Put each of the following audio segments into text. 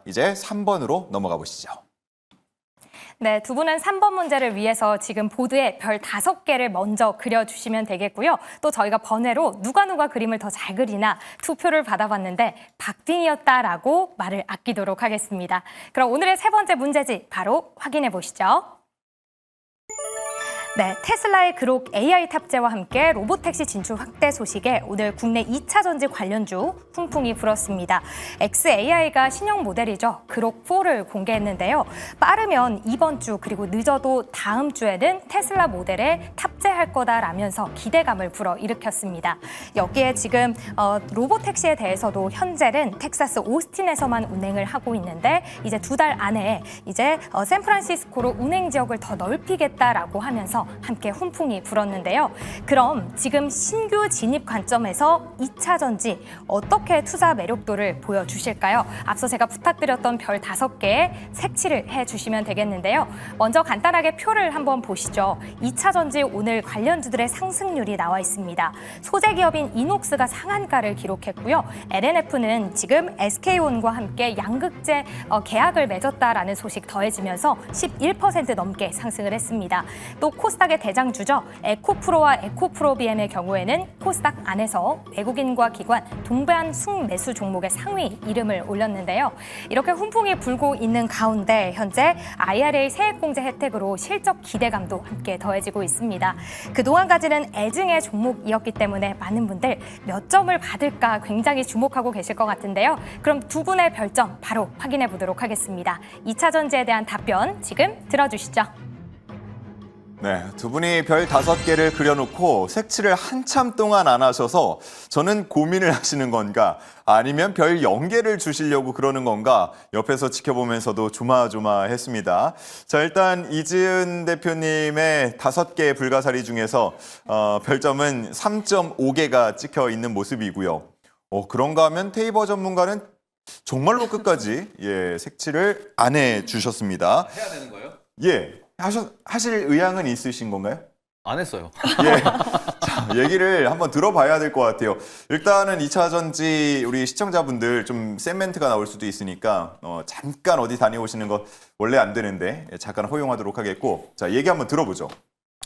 이제 3번으로 넘어가 보시죠. 네, 두 분은 3번 문제를 위해서 지금 보드에 별 5개를 먼저 그려주시면 되겠고요. 또 저희가 번외로 누가 그림을 더 잘 그리나 투표를 받아봤는데 박빙이었다라고 말을 아끼도록 하겠습니다. 그럼 오늘의 3번째 문제지 바로 확인해 보시죠. 네, 테슬라의 그록 AI 탑재와 함께 로보택시 진출 확대 소식에 오늘 국내 2차 전지 관련주 훈풍이 불었습니다. xAI가 신형 모델이죠. 그록4를 공개했는데요. 빠르면 이번 주 그리고 늦어도 다음 주에는 테슬라 모델에 탑재할 거다라면서 기대감을 불어일으켰습니다. 여기에 지금 로보택시에 대해서도 현재는 텍사스 오스틴에서만 운행을 하고 있는데 이제 2달 안에 이제 샌프란시스코로 운행 지역을 더 넓히겠다라고 하면서 함께 훈풍이 불었는데요. 그럼 지금 신규 진입 관점에서 2차 전지 어떻게 투자 매력도를 보여주실까요? 앞서 제가 부탁드렸던 별 5개에 색칠을 해주시면 되겠는데요. 먼저 간단하게 표를 한번 보시죠. 2차 전지 오늘 관련주들의 상승률이 나와 있습니다. 소재 기업인 이녹스가 상한가를 기록했고요. LNF는 지금 SK온과 함께 양극재 계약을 맺었다라는 소식 더해지면서 11% 넘게 상승을 했습니다. 또 코스닥의 대장주죠. 에코프로와 에코프로비엠의 경우에는 코스닥 안에서 외국인과 기관 동반 순매수 종목의 상위 이름을 올렸는데요. 이렇게 훈풍이 불고 있는 가운데 현재 IRA 세액공제 혜택으로 실적 기대감도 함께 더해지고 있습니다. 그동안까지는 애증의 종목이었기 때문에 많은 분들 몇 점을 받을까 굉장히 주목하고 계실 것 같은데요. 그럼 두 분의 별점 바로 확인해 보도록 하겠습니다. 2차 전지에 대한 답변 지금 들어주시죠. 네, 두 분이 별 5개를 그려놓고 색칠을 한참 동안 안 하셔서 저는 고민을 하시는 건가 아니면 별 0개를 주시려고 그러는 건가 옆에서 지켜보면서도 조마조마했습니다. 자, 일단 이지은 대표님의 5개 불가사리 중에서 별점은 3.5개가 찍혀 있는 모습이고요. 그런가 하면 테이버 전문가는 정말로 끝까지 색칠을 안 해주셨습니다. 해야 되는 거예요? 예. 하실 의향은 있으신 건가요? 안 했어요. 예. 자, 얘기를 한번 들어봐야 될 것 같아요. 일단은 2차 전지 우리 시청자분들 좀 센 멘트가 나올 수도 있으니까 잠깐 어디 다녀오시는 거 원래 안 되는데 잠깐 허용하도록 하겠고 자, 얘기 한번 들어보죠.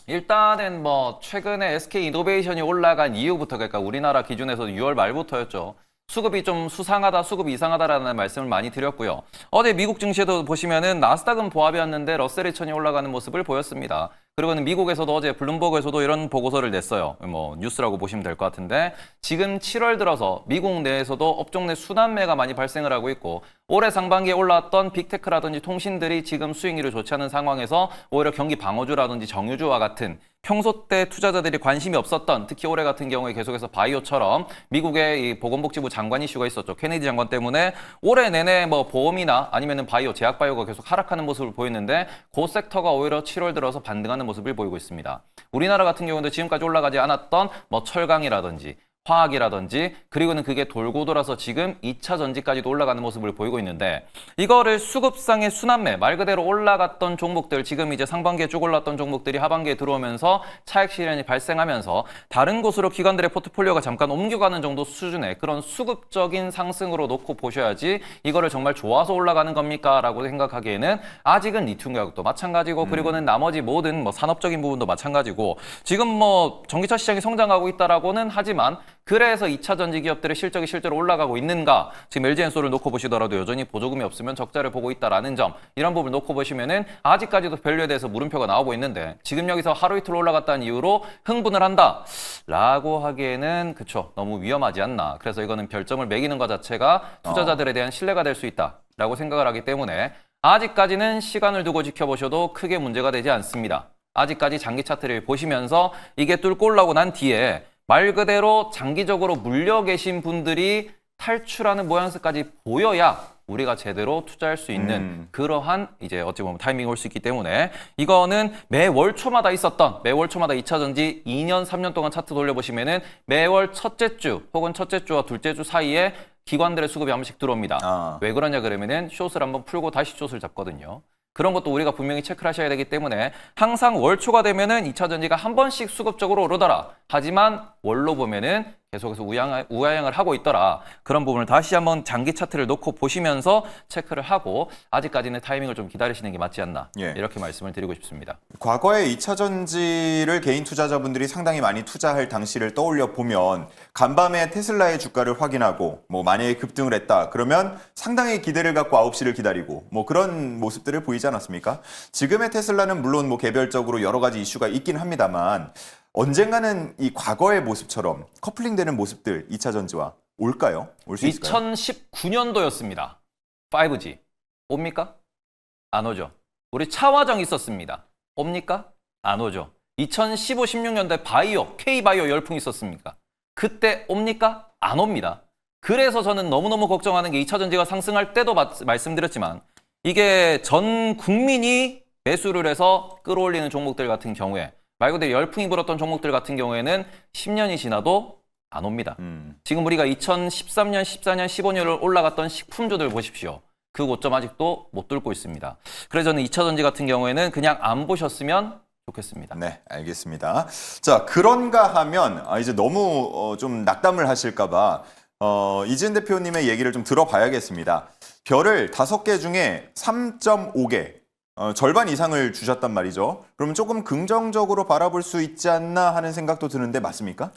일단은 뭐 최근에 SK 이노베이션이 올라간 이후부터 그러니까 우리나라 기준에서 6월 말부터였죠. 수급이 좀 수상하다, 수급이 이상하다라는 말씀을 많이 드렸고요. 어제 미국 증시에도 보시면은 나스닥은 보합이었는데 러셀 2000이 올라가는 모습을 보였습니다. 그리고는 미국에서도 어제 블룸버그에서도 이런 보고서를 냈어요. 뭐 뉴스라고 보시면 될 것 같은데 지금 7월 들어서 미국 내에서도 업종 내 순환매가 많이 발생을 하고 있고 올해 상반기에 올라왔던 빅테크라든지 통신들이 지금 수익률이 좋지 않은 상황에서 오히려 경기 방어주라든지 정유주와 같은 평소 때 투자자들이 관심이 없었던 특히 올해 같은 경우에 계속해서 바이오처럼 미국의 이 보건복지부 장관 이슈가 있었죠. 케네디 장관 때문에 올해 내내 뭐 보험이나 아니면은 바이오, 제약바이오가 계속 하락하는 모습을 보였는데 그 섹터가 오히려 7월 들어서 반등하는 모습을 보이고 있습니다. 우리나라 같은 경우도 지금까지 올라가지 않았던 뭐 철강이라든지 화학이라든지 그리고는 그게 돌고 돌아서 지금 2차 전지까지도 올라가는 모습을 보이고 있는데 이거를 수급상의 순환매 말 그대로 올라갔던 종목들 지금 이제 상반기에 쭉 올랐던 종목들이 하반기에 들어오면서 차익 실현이 발생하면서 다른 곳으로 기관들의 포트폴리오가 잠깐 옮겨가는 정도 수준의 그런 수급적인 상승으로 놓고 보셔야지 이거를 정말 좋아서 올라가는 겁니까? 라고 생각하기에는 아직은 리튬 가격도 마찬가지고 그리고는 나머지 모든 뭐 산업적인 부분도 마찬가지고 지금 뭐 전기차 시장이 성장하고 있다라고는 하지만 그래서 2차 전지 기업들의 실적이 실제로 올라가고 있는가? 지금 LG엔솔을 놓고 보시더라도 여전히 보조금이 없으면 적자를 보고 있다라는 점 이런 부분을 놓고 보시면은 아직까지도 밸류에 대해서 물음표가 나오고 있는데 지금 여기서 하루 이틀 올라갔다는 이유로 흥분을 한다 라고 하기에는 그쵸 너무 위험하지 않나. 그래서 이거는 별점을 매기는 것 자체가 투자자들에 대한 신뢰가 될 수 있다라고 생각을 하기 때문에 아직까지는 시간을 두고 지켜보셔도 크게 문제가 되지 않습니다. 아직까지 장기 차트를 보시면서 이게 뚫고 올라오고 난 뒤에 말 그대로 장기적으로 물려 계신 분들이 탈출하는 모양새까지 보여야 우리가 제대로 투자할 수 있는 그러한 이제 어찌 보면 타이밍이 올 수 있기 때문에 이거는 매월 초마다 있었던 매월 초마다 2차 전지 2년, 3년 동안 차트 돌려보시면은 매월 첫째 주 혹은 첫째 주와 둘째 주 사이에 기관들의 수급이 한 번씩 들어옵니다. 왜 그러냐 그러면은 숏을 한번 풀고 다시 숏을 잡거든요. 그런 것도 우리가 분명히 체크를 하셔야 되기 때문에 항상 월초가 되면은 2차 전지가 한 번씩 수급적으로 오르더라. 하지만 월로 보면은 계속해서 우하향을 하고 있더라. 그런 부분을 다시 한번 장기 차트를 놓고 보시면서 체크를 하고 아직까지는 타이밍을 좀 기다리시는 게 맞지 않나 예. 이렇게 말씀을 드리고 싶습니다. 과거에 2차 전지를 개인 투자자분들이 상당히 많이 투자할 당시를 떠올려 보면 간밤에 테슬라의 주가를 확인하고 뭐 만약에 급등을 했다 그러면 상당히 기대를 갖고 9시를 기다리고 뭐 그런 모습들을 보이지 않았습니까? 지금의 테슬라는 물론 뭐 개별적으로 여러 가지 이슈가 있긴 합니다만 언젠가는 이 과거의 모습처럼 커플링되는 모습들 2차 전지와 올까요? 올 수 있을까요? 2019년도였습니다. 5G 옵니까? 안 오죠. 우리 차화정 있었습니다. 옵니까? 안 오죠. 2015, 16년도에 바이오, K바이오 열풍이 있었습니까? 그때 옵니까? 안 옵니다. 그래서 저는 너무너무 걱정하는 게 2차 전지가 상승할 때도 말씀드렸지만 이게 전 국민이 매수를 해서 끌어올리는 종목들 같은 경우에 말 그대로 열풍이 불었던 종목들 같은 경우에는 10년이 지나도 안 옵니다. 지금 우리가 2013년, 14년, 15년을 올라갔던 식품주들 보십시오. 그 고점 아직도 못 뚫고 있습니다. 그래서 저는 2차 전지 같은 경우에는 그냥 안 보셨으면 좋겠습니다. 네, 알겠습니다. 자, 그런가 하면 이제 너무 좀 낙담을 하실까 봐 이지은 대표님의 얘기를 좀 들어봐야겠습니다. 별을 5개 중에 3.5개, 절반 이상을 주셨단 말이죠. 그러면 조금 긍정적으로 바라볼 수 있지 않나 하는 생각도 드는데 맞습니까?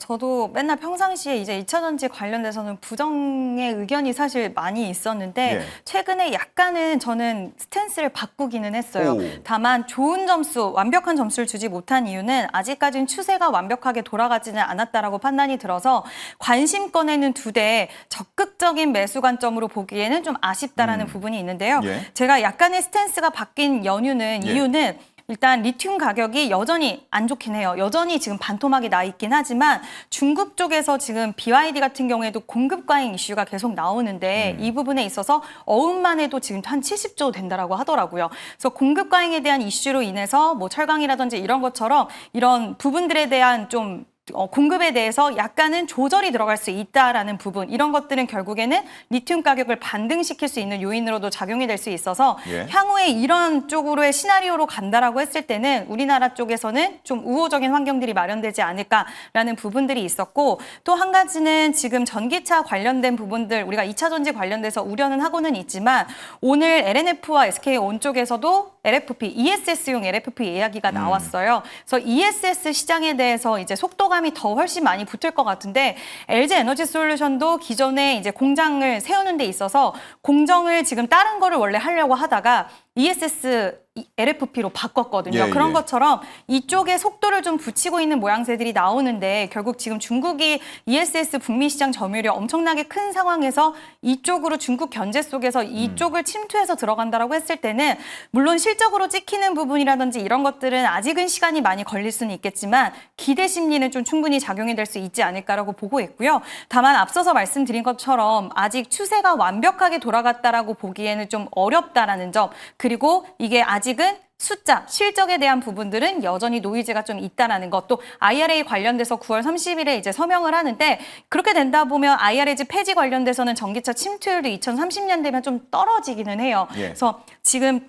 저도 맨날 평상시에 이제 2차 전지 관련돼서는 부정의 의견이 사실 많이 있었는데 예. 최근에 약간은 저는 스탠스를 바꾸기는 했어요. 오. 다만 좋은 점수, 완벽한 점수를 주지 못한 이유는 아직까지는 추세가 완벽하게 돌아가지는 않았다라고 판단이 들어서 관심권에는 2대 적극적인 매수 관점으로 보기에는 좀 아쉽다라는 부분이 있는데요. 예. 제가 약간의 스탠스가 바뀐 이유는 일단 리튬 가격이 여전히 안 좋긴 해요. 여전히 지금 반토막이 나 있긴 하지만 중국 쪽에서 지금 BYD 같은 경우에도 공급 과잉 이슈가 계속 나오는데 이 부분에 있어서 어음만 해도 지금 한 70조 된다라고 하더라고요. 그래서 공급 과잉에 대한 이슈로 인해서 뭐 철강이라든지 이런 것처럼 이런 부분들에 대한 좀 공급에 대해서 약간은 조절이 들어갈 수 있다라는 부분, 이런 것들은 결국에는 리튬 가격을 반등시킬 수 있는 요인으로도 작용이 될 수 있어서 예. 향후에 이런 쪽으로의 시나리오로 간다라고 했을 때는 우리나라 쪽에서는 좀 우호적인 환경들이 마련되지 않을까라는 부분들이 있었고, 또 한 가지는 지금 전기차 관련된 부분들 우리가 2차 전지 관련돼서 우려는 하고는 있지만 오늘 LNF와 SK온 쪽에서도 LFP, ESS용 LFP 이야기가 나왔어요. 그래서 ESS 시장에 대해서 이제 속도감이 더 훨씬 많이 붙을 것 같은데 LG 에너지 솔루션도 기존에 이제 공장을 세우는 데 있어서 공정을 지금 다른 거를 원래 하려고 하다가 ESS LFP로 바꿨거든요. 예, 그런 예. 것처럼 이쪽에 속도를 좀 붙이고 있는 모양새들이 나오는데 결국 지금 중국이 ESS 북미 시장 점유율이 엄청나게 큰 상황에서 이쪽으로 중국 견제 속에서 이쪽을 침투해서 들어간다라고 했을 때는 물론 실적으로 찍히는 부분이라든지 이런 것들은 아직은 시간이 많이 걸릴 수는 있겠지만 기대 심리는 좀 충분히 작용이 될 수 있지 않을까라고 보고 있고요. 다만 앞서서 말씀드린 것처럼 아직 추세가 완벽하게 돌아갔다라고 보기에는 좀 어렵다라는 점, 그리고 이게 아직은 숫자, 실적에 대한 부분들은 여전히 노이즈가 좀 있다라는 것, 또 IRA 관련돼서 9월 30일에 이제 서명을 하는데 그렇게 된다 보면 IRA 폐지 관련돼서는 전기차 침투율도 2030년 되면 좀 떨어지기는 해요. 예. 그래서 지금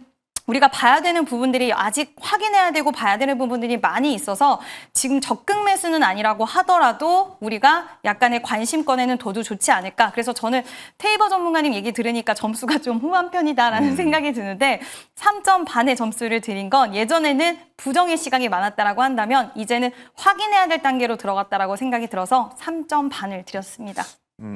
우리가 봐야 되는 부분들이 아직 확인해야 되고 봐야 되는 부분들이 많이 있어서 지금 적극 매수는 아니라고 하더라도 우리가 약간의 관심권에는 둬도 좋지 않을까. 그래서 저는 테이버 전문가님 얘기 들으니까 점수가 좀 후한 편이다라는 생각이 드는데 3점 반의 점수를 드린 건 예전에는 부정의 시각이 많았다라고 한다면 이제는 확인해야 될 단계로 들어갔다라고 생각이 들어서 3점 반을 드렸습니다.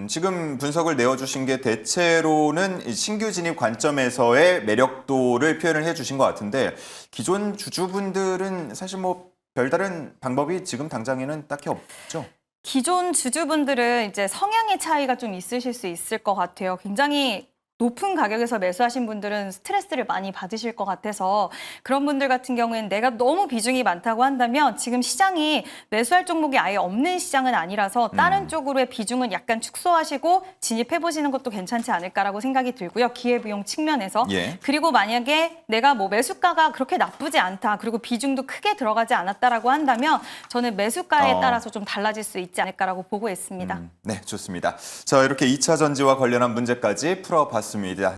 지금 분석을 내어주신 게 대체로는 신규 진입 관점에서의 매력도를 표현을 해주신 것 같은데 기존 주주분들은 사실 뭐 별다른 방법이 지금 당장에는 딱히 없죠. 기존 주주분들은 이제 성향의 차이가 좀 있으실 수 있을 것 같아요. 굉장히 높은 가격에서 매수하신 분들은 스트레스를 많이 받으실 것 같아서 그런 분들 같은 경우에는 내가 너무 비중이 많다고 한다면 지금 시장이 매수할 종목이 아예 없는 시장은 아니라서 다른 쪽으로의 비중은 약간 축소하시고 진입해보시는 것도 괜찮지 않을까라고 생각이 들고요. 기회비용 측면에서. 예. 그리고 만약에 내가 뭐 매수가가 그렇게 나쁘지 않다, 그리고 비중도 크게 들어가지 않았다라고 한다면 저는 매수가에 따라서 좀 달라질 수 있지 않을까라고 보고 있습니다. 네, 좋습니다. 자, 이렇게 2차 전지와 관련한 문제까지 풀어봤습니다.